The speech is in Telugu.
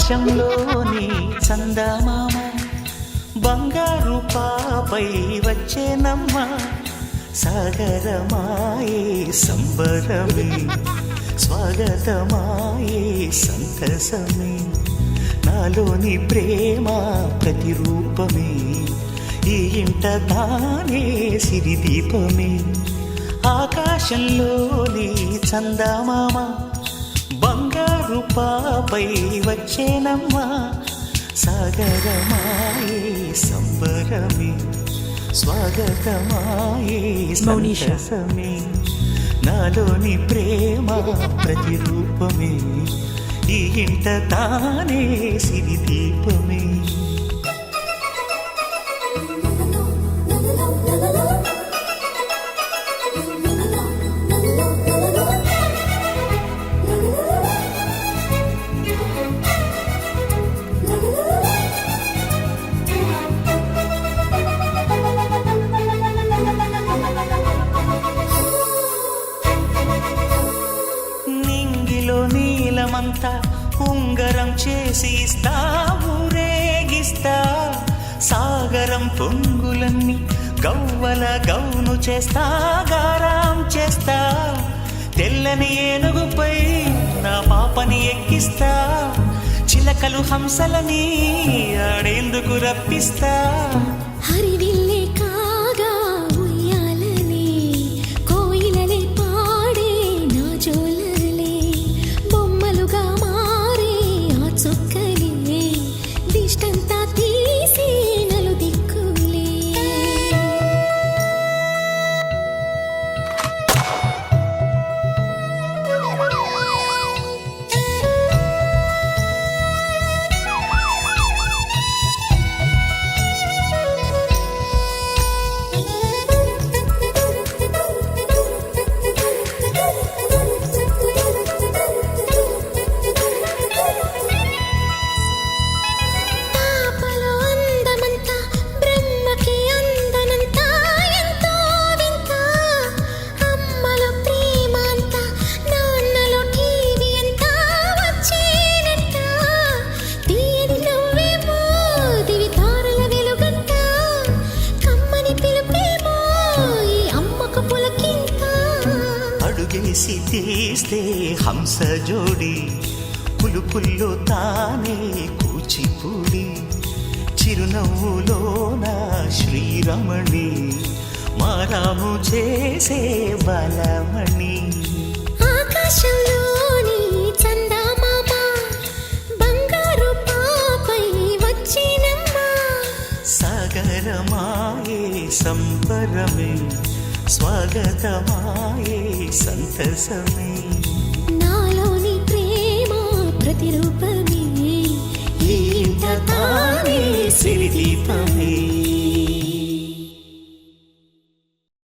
ఆకాశంలోని చందమామ బంగారు పాపై వచ్చేనమ్మ సాగరమాయే సంబరమే స్వాగతమాయే సంతసమే నాలోని ప్రేమ ప్రతిరూపమే ఈ ఇంట తానే సిరిదీపమే ఆకాశంలోని చందమామ బంగారు పాపై వచ్చేనమ్మ సాగరమాయే సంబరమే స్వాగతమాయే సంతసమే నాలోని ప్రేమ ప్రతిరూపమే ఈ ఇంట తానే సిరిదీపమే నీలమంతా ఉంగరం చేసి ఇస్తా ఊరేగిస్తా సాగరం పొంగులన్నీ గవ్వల గౌను చేస్తా గారాం చేస్తా తెల్లని ఏనుగుపై నా పాపని ఎక్కిస్తా చిలకలు హంసలని ఆడేందుకు రప్పిస్తా హరివిల్లే కాగా ఉయ్యాలనే కోయిలలే పాడే నా జోలలే బొమ్మలుగా మారే ఆ చొక్కలే దిష్టంతా తీసి నలు దిక్కులే అడుగేసి తీస్తే హంస జోడి పులుపుల్లో తానే కూచిపూడి చిరునవ్వులోన శ్రీరమణి మారాము చేసే బలమణి ఆకాశంలోని చందమామ బంగారు పాపై వచ్చినమ్మ సాగరమాయే సంబరమే స్వాగతమాయే సంతసమే నాలోని ప్రేమ ప్రతిరూపమే ఈ ఇంట తానే సిరిదీపమే